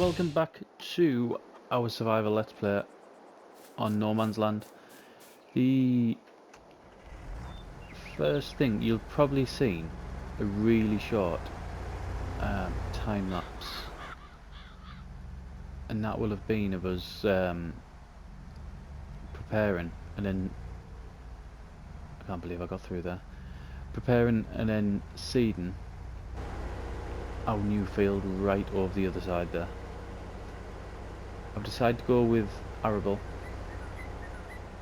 welcome back to our survival let's play on No Man's Land. The first thing you'll probably seen a really short time lapse, and that will have been of us preparing, and then I can't believe I got through there, preparing and then seeding our new field right over the other side there. I've decided to go with arable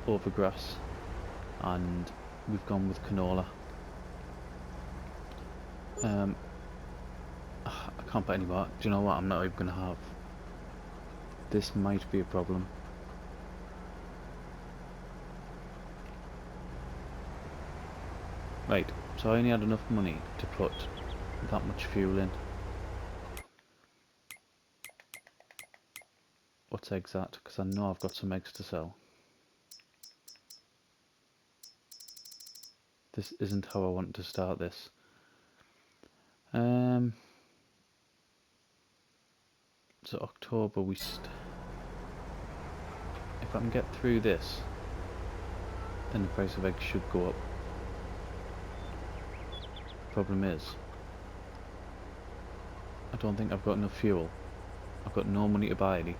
over grass, and we've gone with canola. I can't put any more. Do you know what? I'm not even gonna have. This might be a problem. Right, so I only had enough money to put that much fuel in. What's eggs at? Because I know I've got some eggs to sell. This isn't how I want to start this. So October if I can get through this, then the price of eggs should go up. Problem is, I don't think I've got enough fuel. I've got no money to buy any.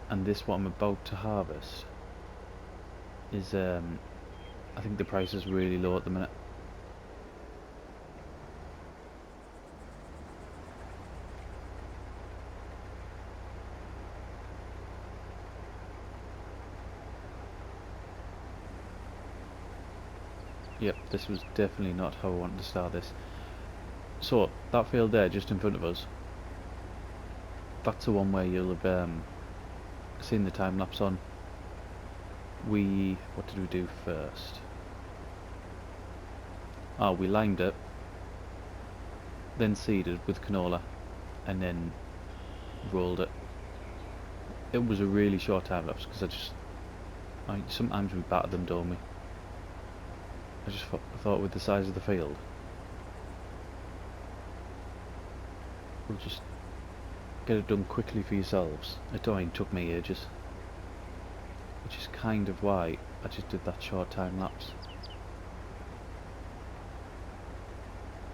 And this, what I'm about to harvest, is I think the price is really low at the minute. Yep, this was definitely not how I wanted to start this. So, that field there, just in front of us, that's the one where you'll have seen the time lapse on. What did we do first? We limed it, then seeded with canola, and then rolled it. It was a really short time lapse because sometimes we batter them, don't we? I just thought with the size of the field, we'll just get it done quickly for yourselves. It took me ages, which is kind of why I just did that short time lapse.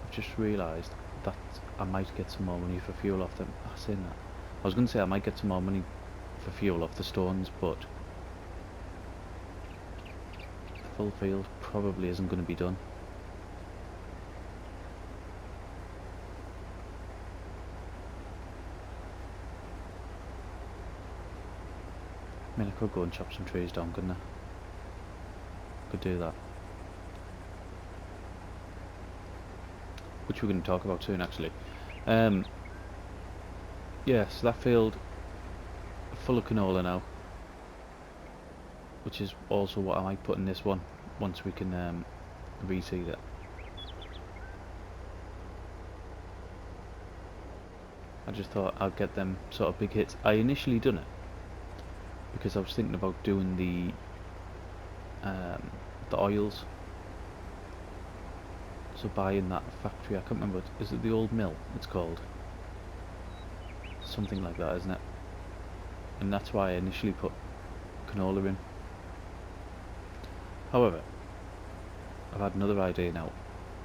I've just realised that I might get some more money for fuel off them. Saying that, I was going to say I might get some more money for fuel off the stones, but the full field probably isn't going to be done. I mean, I could go and chop some trees down, couldn't I? Could do that. Which we're going to talk about soon, actually. Yeah, so that field full of canola now, which is also what I might put in this one once we can reseed it. I just thought I'd get them sort of big hits. I initially done it because I was thinking about doing the oils. So buying that factory, I can't remember, is it the old mill it's called? Something like that, isn't it? And that's why I initially put canola in. However, I've had another idea now,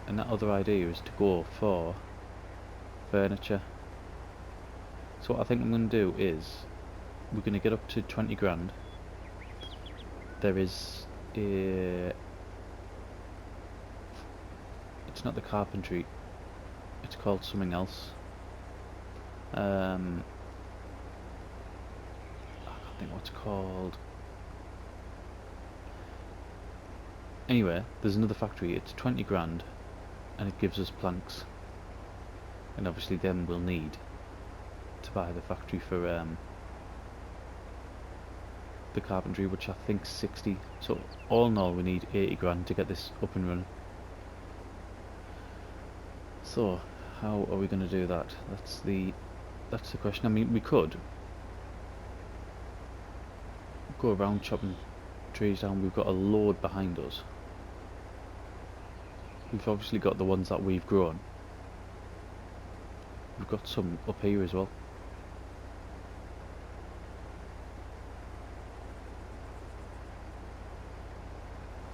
and that other idea is to go for furniture. So what I think I'm going to do is, we're going to get up to 20 grand. There is it's not the carpentry, it's called something else. I can't think what it's called. Anyway, there's another factory, it's 20 grand, and it gives us planks. And obviously then we'll need to buy the factory for the carpentry, which I think 60. So all in all we need 80 grand to get this up and running. So how are we going to do that? That's the question. I mean, we could go around chopping trees down. We've got a load behind us. We've obviously got the ones that we've grown, We've got some up here as well.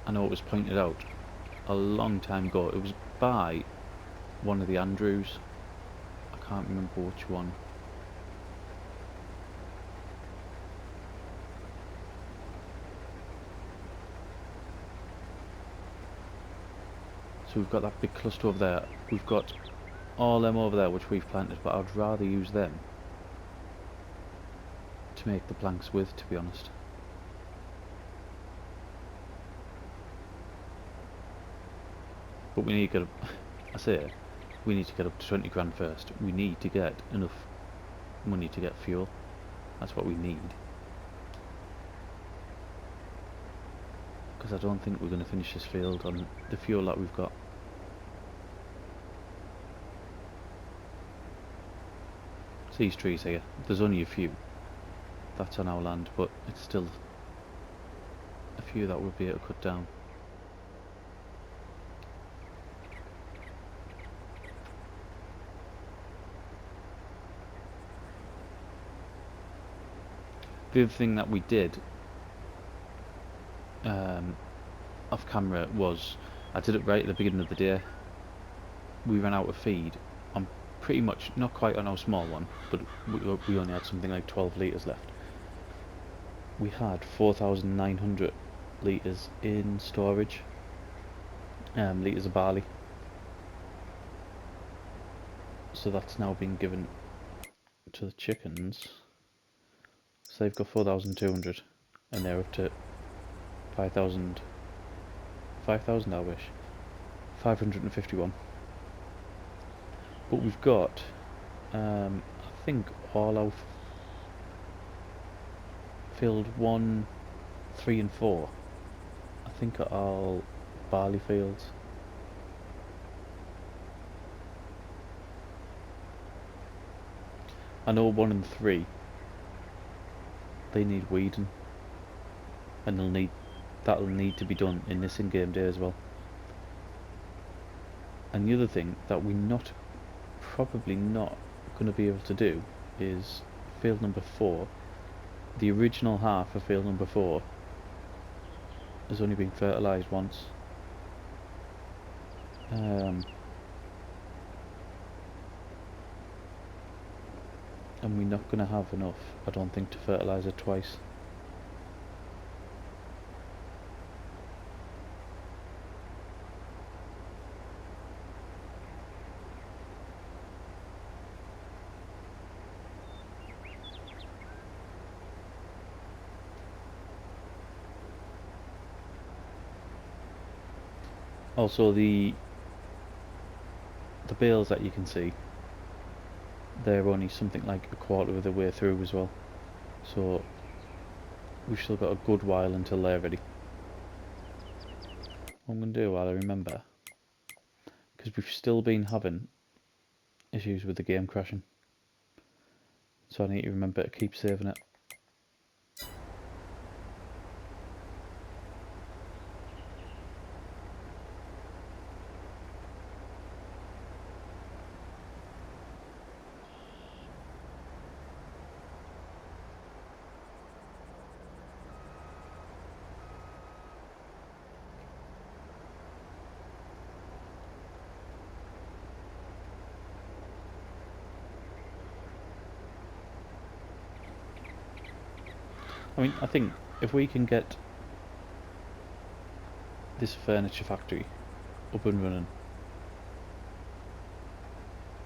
I know it was pointed out a long time ago. It was by one of the Andrews. I can't remember which one. So we've got that big cluster over there. We've got all them over there which we've planted, but I'd rather use them to make the planks with, to be honest. But we need to get up, I say, we need to get up to 20 grand first. We need to get enough money to get fuel. That's what we need. Because I don't think we're going to finish this field on the fuel that we've got. These trees here, there's only a few. That's on our land, but it's still a few that we'll be able to cut down. The other thing that we did off camera was, I did it right at the beginning of the day. We ran out of feed. I'm pretty much, not quite on our small one, but we only had something like 12 litres left. We had 4,900 litres in storage, litres of barley. So that's now been given to the chickens. So they've got 4,200 and they're up to 5,000 I wish, 551. But we've got I think all our field 1, 3 and 4 I think are all barley fields. I know 1 and 3 they need weeding, and that'll need to be done in this in-game day as well. And the other thing that we're probably not going to be able to do is field number 4. The original half of field number 4 has only been fertilised once. And we're not going to have enough, I don't think, to fertilise it twice. Also, the bales that you can see, they're only something like a quarter of the way through as well, so we've still got a good while until they're ready. What I'm going to do while I remember, because we've still been having issues with the game crashing, so I need to remember to keep saving it. I mean, I think if we can get this furniture factory up and running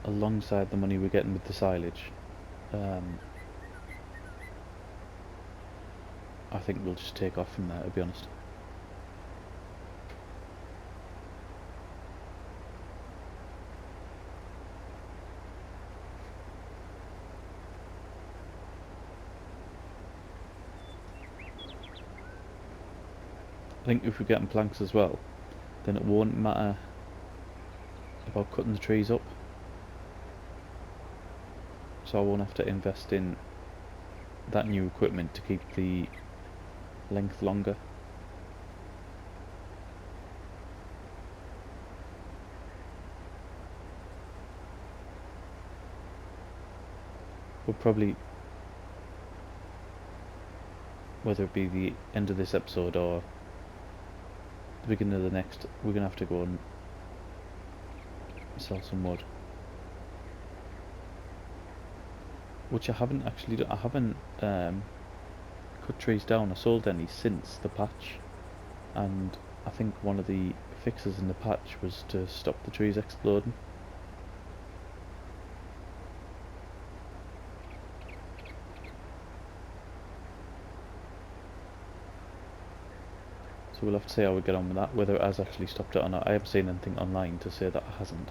alongside the money we're getting with the silage, I think we'll just take off from there, to be honest. I think if we're getting planks as well, then it won't matter about cutting the trees up, so I won't have to invest in that new equipment to keep the length longer. we'll probably, whether it be the end of this episode or the beginning of the next, we're gonna have to go and sell some wood, which I haven't actually done. I haven't cut trees down or sold any since the patch, and I think one of the fixes in the patch was to stop the trees exploding. So we'll have to see how we get on with that, whether it has actually stopped it or not. I haven't seen anything online to say that it hasn't.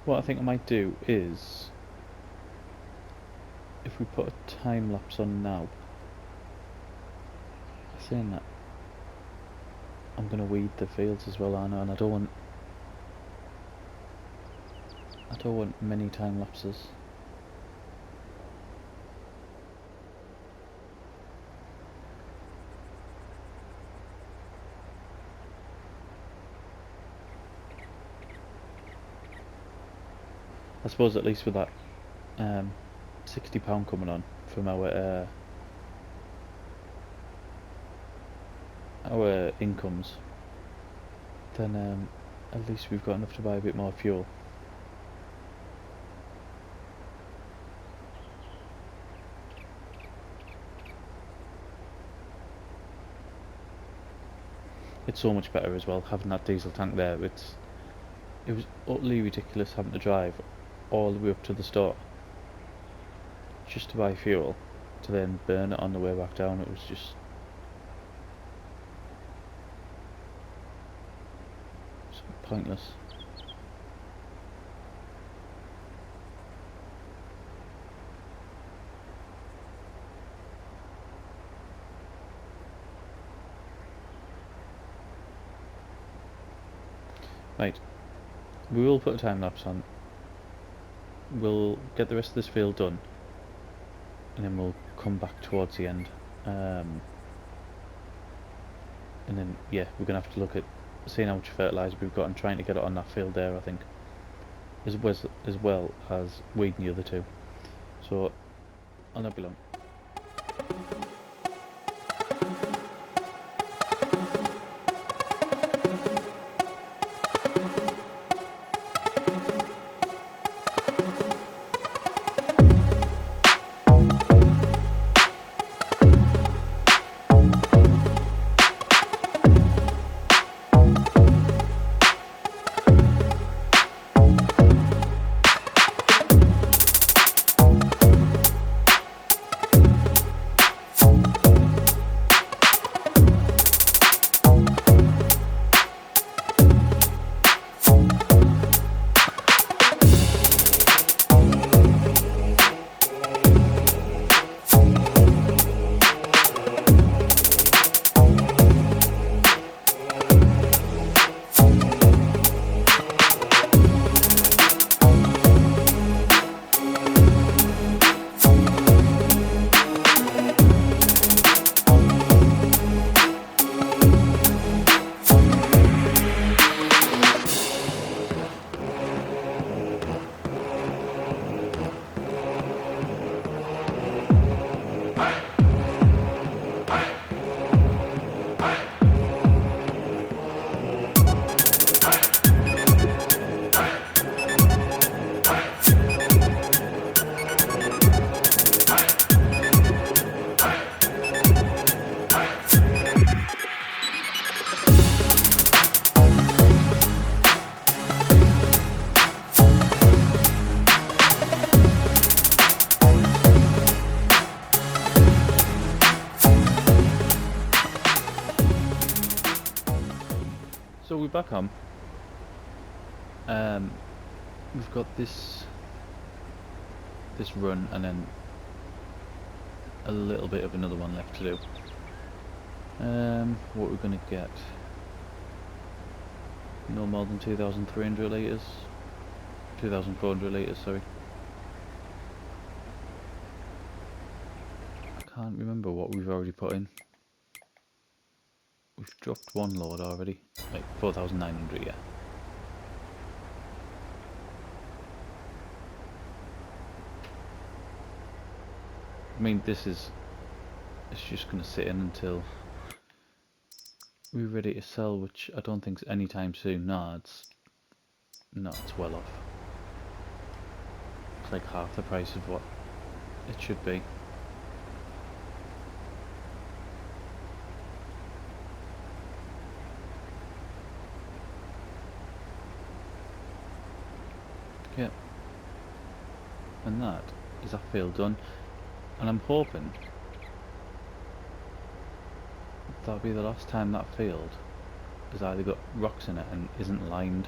What I think I might do is, if we put a time lapse on now, saying that, I'm going to weed the fields as well, aren't I? And I don't want many time lapses. I suppose at least with that £60 coming on from our incomes, then at least we've got enough to buy a bit more fuel. It's so much better as well having that diesel tank there. It was utterly ridiculous having to drive all the way up to the store just to buy fuel, to then burn it on the way back down. It was just so pointless. Right, we will put a time lapse on. We'll get the rest of this field done, and then we'll come back towards the end, and then yeah, we're gonna have to look at seeing how much fertiliser we've got and trying to get it on that field there, I think, as well as weeding the other two. So I'll not be long. So we're back home. We've got this run and then a little bit of another one left to do. What we're gonna get? No more than 2,300 litres. 2,400 litres, sorry. I can't remember what we've already put in. We've dropped one load already. Like 4,900, yeah. I mean, it's just gonna sit in until we're ready to sell, which I don't think's any time soon. No, it's well off. It's like half the price of what it should be. Okay. And that is that field done. And I'm hoping that'll be the last time that field has either got rocks in it and isn't limed.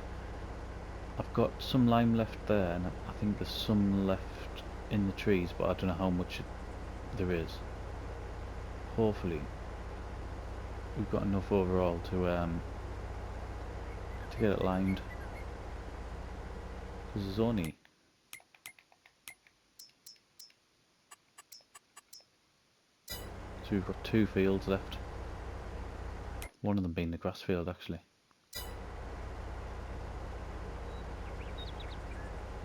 I've got some lime left there, and I think there's some left in the trees, but I don't know how much there is. Hopefully we've got enough overall to get it limed, because there's only so we've got 2 fields left, one of them being the grass field actually,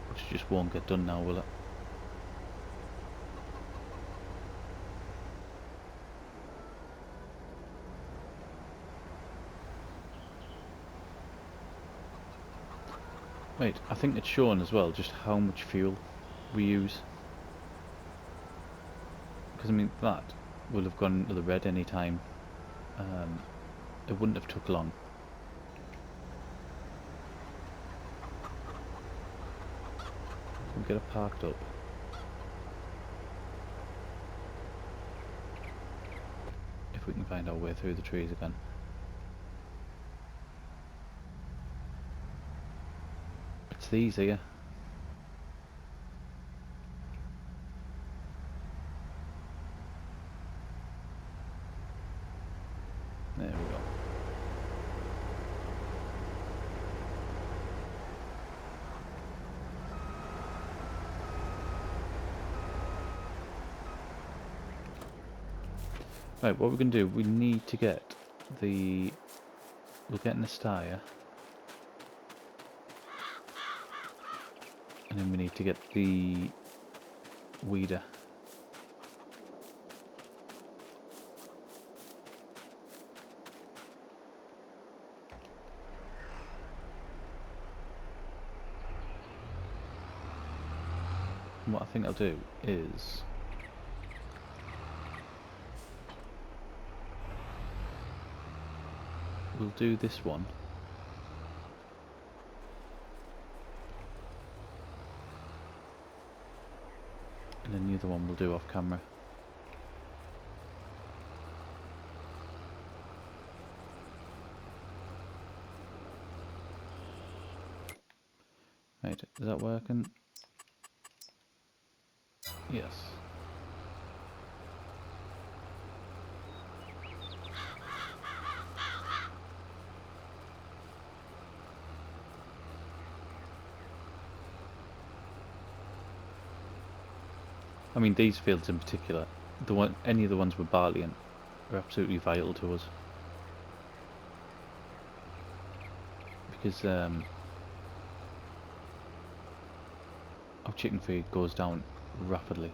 which just won't get done now, will it? Wait, I think it's shown as well just how much fuel we use, because I mean that will have gone into the red any time. It wouldn't have took long. We'll get it parked up. If we can find our way through the trees again. It's these here. There we go. Right, what we're going to do, we need to get the... We're getting the styre. And then we need to get the weeder. And what I think I'll do is... we'll do this one. And then the other one we'll do off camera. Right, is that working? Yes. I mean, these fields in particular, any of the ones with barley in, are absolutely vital to us. Because our chicken feed goes down rapidly.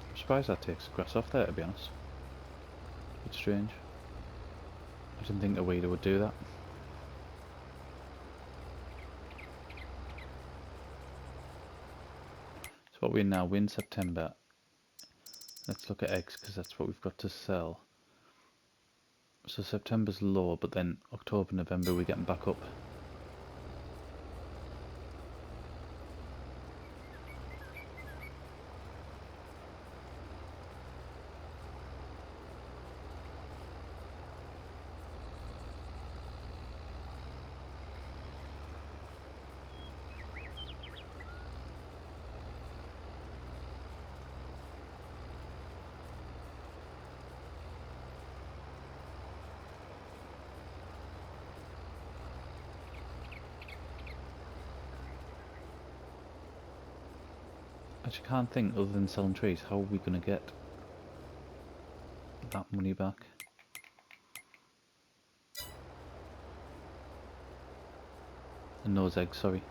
I'm surprised that takes grass off there, to be honest. It's strange. I didn't think a weeder would do that. So what we're in now, we're in September. Let's look at eggs, because that's what we've got to sell. So September's low, but then October, November we're getting back up. actually can't think, other than selling trees, how are we going to get that money back? And those eggs, sorry.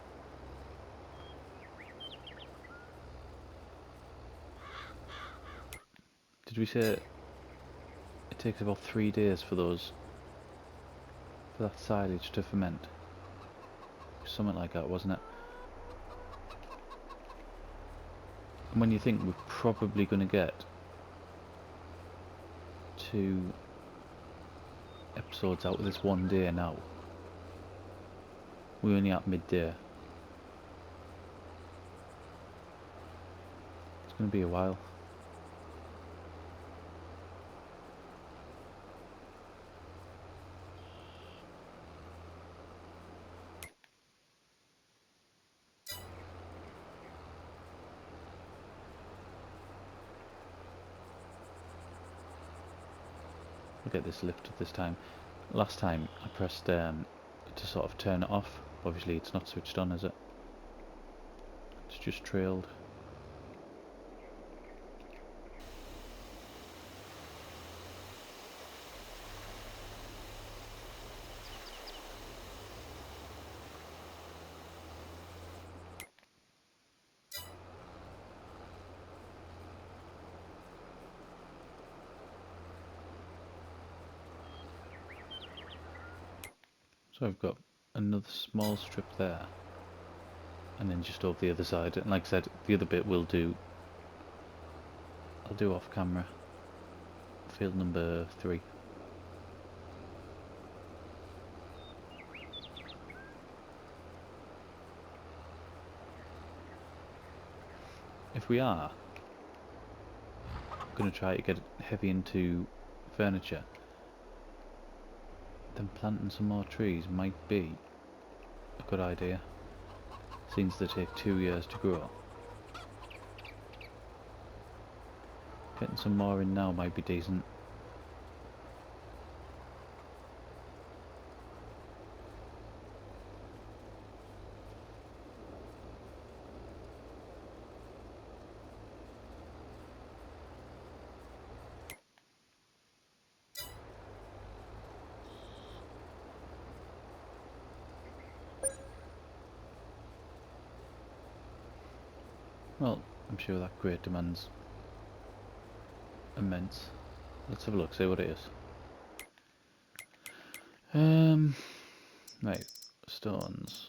Did we say it takes about 3 days for that silage to ferment? Something like that, wasn't it? And when you think we're probably going to get 2 episodes out of this one day now, we're only at midday. It's going to be a while. I'll get this lifted this time. Last time I pressed to sort of turn it off. Obviously it's not switched on, is it? It's just trailed. So I've got another small strip there, and then just over the other side. And like I said, the other bit will do. I'll do off camera. Field number 3. If we are going to try to get heavy into furniture, then planting some more trees might be a good idea, since they take 2 years to grow. Getting some more in now might be decent. Well, I'm sure that grade demand's immense. Let's have a look, see what it is. Right, stones.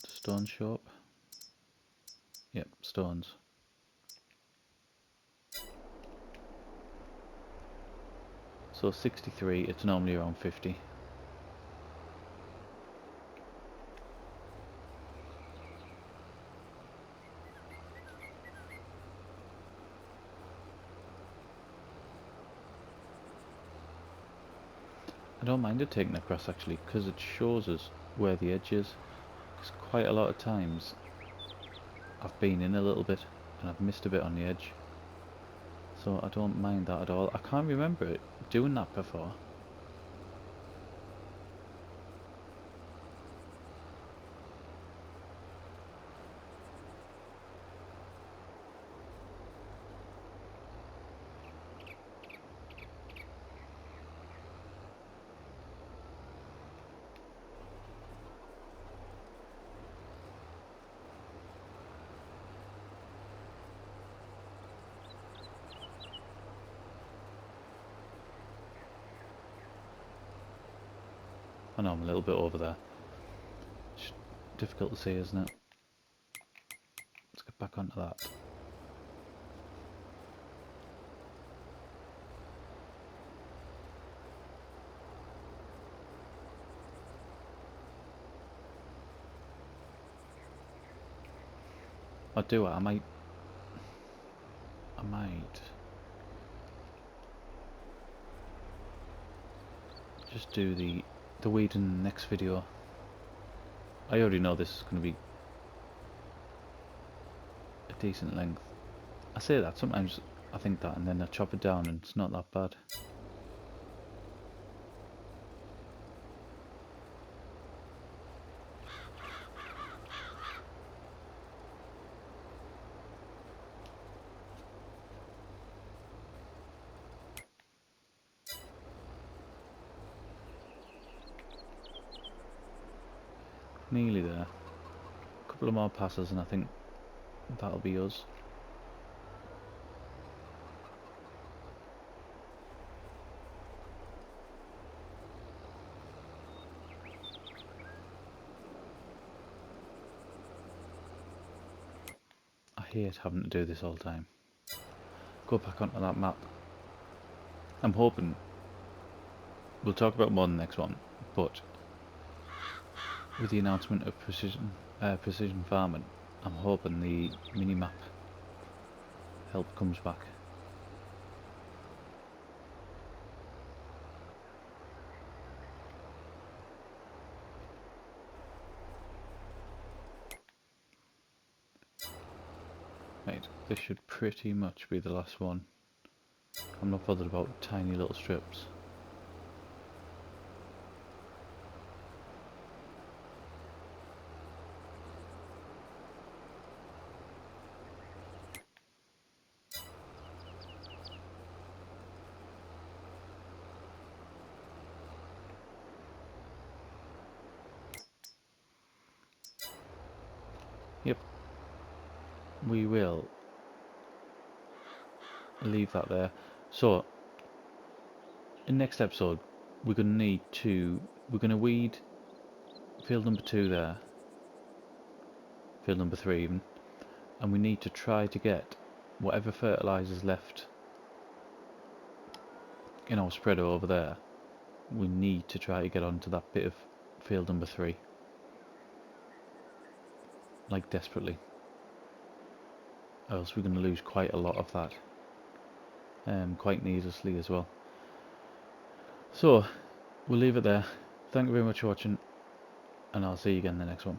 Stone shop. Yep, stones. So 63, it's normally around 50. I don't mind it taking across actually, because it shows us where the edge is. Because quite a lot of times I've been in a little bit and I've missed a bit on the edge. So I don't mind that at all. I can't remember it doing that before. I know I'm a little bit over there. It's difficult to see, isn't it? Let's get back onto that. I'll do it. I might just do the weed in the next video. I already know this is going to be a decent length. I say that, sometimes I think that and then I chop it down and it's not that bad. Nearly there. A couple of more passes and I think that'll be us. I hate having to do this all the time. Go back onto that map. I'm hoping we'll talk about more in the next one, but with the announcement of precision farming, I'm hoping the mini-map help comes back. Right, this should pretty much be the last one. I'm not bothered about tiny little strips. Yep, we will leave that there. So, in next episode, we're going to weed field number 2 there, field number 3 even, and we need to try to get whatever fertilisers left in our spreader over there. We need to try to get onto that bit of field number 3, like desperately, or else we're going to lose quite a lot of that, quite needlessly as well. So we'll leave it there. Thank you very much for watching, and I'll see you again in the next one.